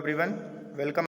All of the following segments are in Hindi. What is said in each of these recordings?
everyone. Welcome.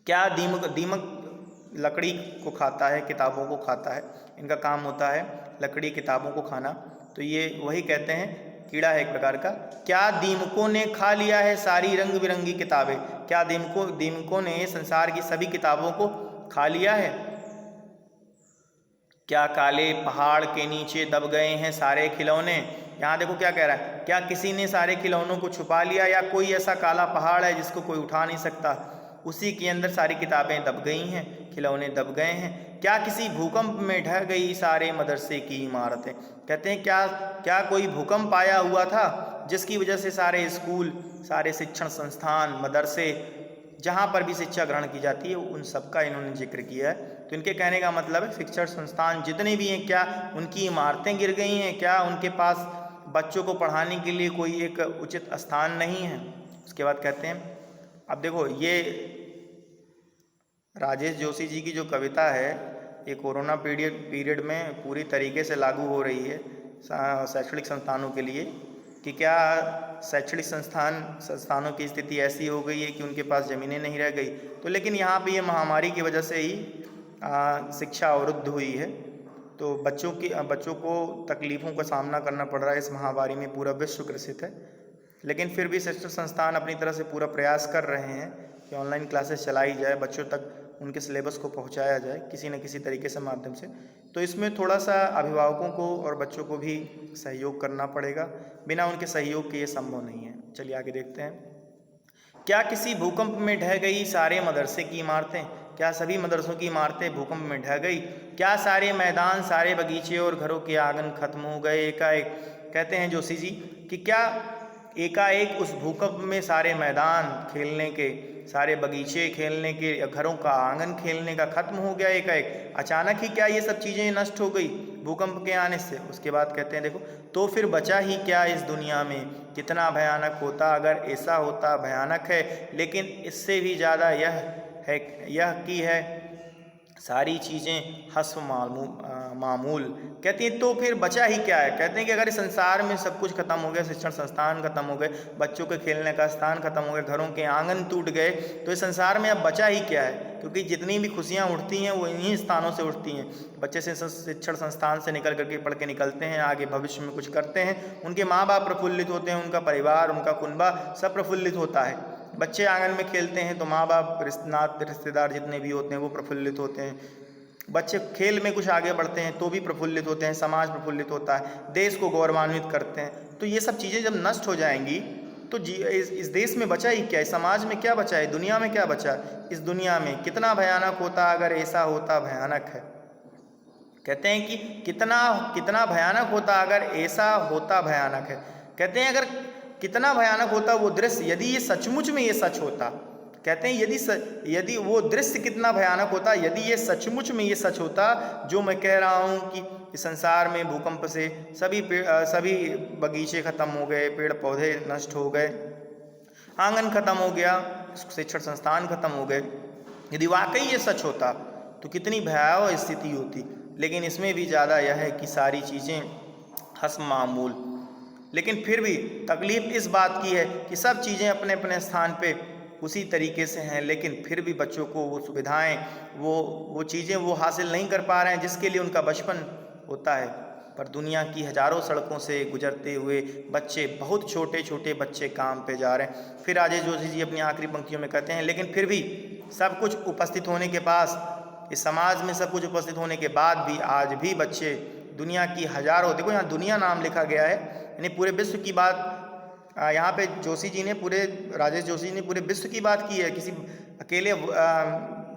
क्या दीमक दीमक लकड़ी को खाता है, किताबों को खाता है, इनका काम होता है लकड़ी किताबों को खाना। तो ये वही कहते हैं कीड़ा है एक प्रकार का। क्या दीमकों ने खा लिया है सारी रंग बिरंगी किताबें? क्या दीमकों ने संसार की सभी किताबों को खा लिया है? क्या काले पहाड़ के नीचे दब गए हैं सारे खिलौने? यहाँ देखो क्या कह रहा है, क्या किसी ने सारे खिलौनों को छुपा लिया, या कोई ऐसा काला पहाड़ है जिसको कोई उठा नहीं सकता, उसी के अंदर सारी किताबें दब गई हैं, खिलौने दब गए हैं? क्या किसी भूकंप में ढह गई सारे मदरसे की इमारतें? कहते हैं क्या कोई भूकंप आया हुआ था जिसकी वजह से सारे स्कूल, सारे शिक्षण संस्थान, मदरसे, जहाँ पर भी शिक्षा ग्रहण की जाती है, उन सब का इन्होंने जिक्र किया है। तो इनके कहने का मतलब है शिक्षण संस्थान जितने भी हैं, क्या उनकी इमारतें गिर गई हैं? क्या उनके पास बच्चों को पढ़ाने के लिए कोई एक उचित स्थान नहीं है? उसके बाद कहते हैं, अब देखो ये राजेश जोशी जी की जो कविता है, ये कोरोना पीरियड में पूरी तरीके से लागू हो रही है शैक्षणिक संस्थानों के लिए, कि क्या शैक्षणिक संस्थानों की स्थिति ऐसी हो गई है कि उनके पास ज़मीनें नहीं रह गई। तो लेकिन यहाँ पे ये महामारी की वजह से ही शिक्षा अवरुद्ध हुई है, तो बच्चों को तकलीफ़ों का सामना करना पड़ रहा है। इस महामारी में पूरा विश्व ग्रसित है, लेकिन फिर भी शिक्षण संस्थान अपनी तरह से पूरा प्रयास कर रहे हैं कि ऑनलाइन क्लासेस चलाई जाए, बच्चों तक उनके सिलेबस को पहुंचाया जाए किसी न किसी तरीके से माध्यम से। तो इसमें थोड़ा सा अभिभावकों को और बच्चों को भी सहयोग करना पड़ेगा, बिना उनके सहयोग के ये संभव नहीं है। चलिए आगे देखते हैं। क्या किसी भूकंप में ढह गई सारे मदरसे की इमारतें? क्या सभी मदरसों की इमारतें भूकंप में ढह गई? क्या सारे मैदान, सारे बगीचे और घरों के आंगन खत्म हो गए एकाएक? कहते हैं जोशी जी कि क्या एकाएक उस भूकंप में सारे मैदान खेलने के, सारे बगीचे खेलने के, घरों का आंगन खेलने का खत्म हो गया एकाएक? अचानक ही क्या ये सब चीज़ें नष्ट हो गई भूकंप के आने से? उसके बाद कहते हैं देखो, तो फिर बचा ही क्या इस दुनिया में? कितना भयानक होता अगर ऐसा होता। भयानक है, लेकिन इससे भी ज़्यादा यह कि है सारी चीज़ें हस्व मामूल। कहती हैं तो फिर बचा ही क्या है? कहते हैं कि अगर इस संसार में सब कुछ खत्म हो गया, शिक्षण संस्थान खत्म हो गए, बच्चों के खेलने का स्थान खत्म हो गए, घरों के आंगन टूट गए, तो इस संसार में अब बचा ही क्या है? क्योंकि जितनी भी खुशियाँ उठती हैं वो इन्हीं स्थानों से उठती हैं। बच्चे से शिक्षण संस्थान से निकल करके पढ़ के निकलते हैं, आगे भविष्य में कुछ करते हैं, उनके माँ बाप प्रफुल्लित होते हैं, उनका परिवार, उनका कुनबा सब प्रफुल्लित होता है। बच्चे आंगन में खेलते हैं तो माँ बाप, रिश्तेदार जितने भी होते हैं वो प्रफुल्लित होते हैं। बच्चे खेल में कुछ आगे बढ़ते हैं तो भी प्रफुल्लित होते हैं, समाज प्रफुल्लित होता है, देश को गौरवान्वित करते हैं। तो ये सब चीज़ें जब नष्ट हो जाएंगी तो इस देश में बचा ही क्या, इस समाज में क्या बचा है, दुनिया में क्या बचा? इस दुनिया में कितना भयानक होता अगर ऐसा होता। भयानक है, कहते हैं कि कितना भयानक होता अगर ऐसा होता। भयानक है, कहते हैं अगर कितना भयानक होता वो दृश्य यदि ये सचमुच में ये सच होता। कहते हैं यदि वो दृश्य कितना भयानक होता यदि ये सचमुच में ये सच होता जो मैं कह रहा हूँ कि इस संसार में भूकंप से सभी बगीचे खत्म हो गए, पेड़ पौधे नष्ट हो गए, आंगन खत्म हो गया, शिक्षण संस्थान खत्म हो गए। यदि वाकई ये सच होता तो कितनी भयावह स्थिति होती। लेकिन इसमें भी ज़्यादा यह है कि सारी चीज़ें हस्ब मामूल। लेकिन फिर भी तकलीफ़ इस बात की है कि सब चीज़ें अपने अपने स्थान पे उसी तरीके से हैं, लेकिन फिर भी बच्चों को वो सुविधाएं, वो चीज़ें वो हासिल नहीं कर पा रहे हैं जिसके लिए उनका बचपन होता है। पर दुनिया की हज़ारों सड़कों से गुजरते हुए बच्चे, बहुत छोटे छोटे बच्चे काम पे जा रहे हैं। फिर राजेश जोशी जी अपनी आखिरी पंक्तियों में कहते हैं, लेकिन फिर भी सब कुछ उपस्थित होने के पास, इस समाज में सब कुछ उपस्थित होने के बाद भी आज भी बच्चे दुनिया की हज़ारों, देखो यहाँ दुनिया नाम लिखा गया है, यानी पूरे विश्व की बात यहाँ पे जोशी जी ने राजेश जोशी ने पूरे विश्व की बात की है, किसी अकेले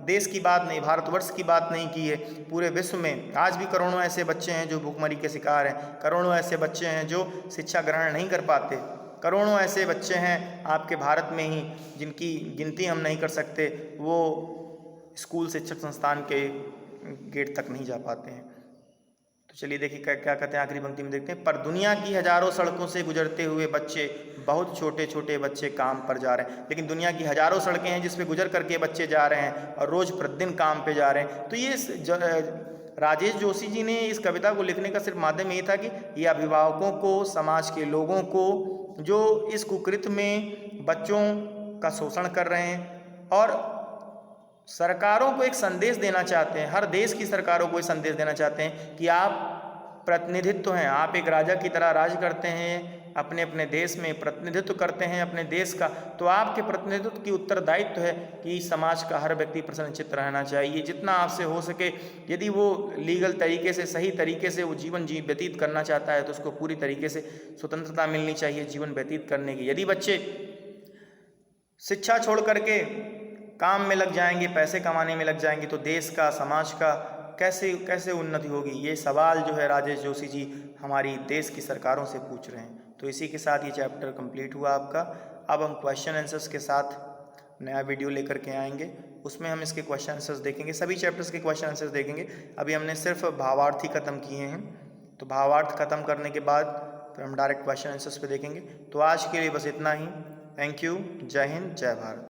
देश की बात नहीं, भारतवर्ष की बात नहीं की है। पूरे विश्व में आज भी करोड़ों ऐसे बच्चे हैं जो भूखमरी के शिकार हैं, करोड़ों ऐसे बच्चे हैं जो शिक्षा ग्रहण नहीं कर पाते, करोड़ों ऐसे बच्चे हैं आपके भारत में ही जिनकी गिनती हम नहीं कर सकते, वो स्कूल शिक्षक संस्थान के गेट तक नहीं जा पाते हैं। तो चलिए देखिए क्या कहते हैं आखिरी पंक्ति में, देखते हैं। पर दुनिया की हज़ारों सड़कों से गुजरते हुए बच्चे, बहुत छोटे छोटे बच्चे काम पर जा रहे हैं, लेकिन दुनिया की हज़ारों सड़कें हैं जिस पे गुजर करके बच्चे जा रहे हैं और रोज़ प्रतिदिन काम पे जा रहे हैं। तो ये राजेश जोशी जी ने इस कविता को लिखने का सिर्फ माध्यम ये था कि ये अभिभावकों को, समाज के लोगों को जो इस कुकृत्य में बच्चों का शोषण कर रहे हैं और सरकारों को एक संदेश देना चाहते हैं, हर देश की सरकारों को एक संदेश देना चाहते हैं कि आप प्रतिनिधित्व हैं, आप एक राजा की तरह राज करते हैं, अपने अपने देश में प्रतिनिधित्व करते हैं अपने देश का, तो आपके प्रतिनिधित्व की उत्तरदायित्व है कि समाज का हर व्यक्ति प्रसन्नचित्त रहना चाहिए, जितना आपसे हो सके। यदि वो लीगल तरीके से, सही तरीके से वो जीवन व्यतीत करना चाहता है तो उसको पूरी तरीके से स्वतंत्रता मिलनी चाहिए जीवन व्यतीत करने की। यदि बच्चे शिक्षा छोड़ करके काम में लग जाएंगे, पैसे कमाने में लग जाएंगे, तो देश का, समाज का कैसे उन्नति होगी? ये सवाल जो है राजेश जोशी जी हमारी देश की सरकारों से पूछ रहे हैं। तो इसी के साथ ये चैप्टर कंप्लीट हुआ आपका। अब हम क्वेश्चन आंसर्स के साथ नया वीडियो लेकर के आएंगे, उसमें हम इसके क्वेश्चन आंसर्स देखेंगे, सभी चैप्टर्स के क्वेश्चन आंसर्स देखेंगे। अभी हमने सिर्फ भावार्थ ही खत्म किए हैं, तो भावार्थ खत्म करने के बाद फिर हम डायरेक्ट क्वेश्चन आंसर्स पे देखेंगे। तो आज के लिए बस इतना ही। Thank you. जय हिंद, जय भारत।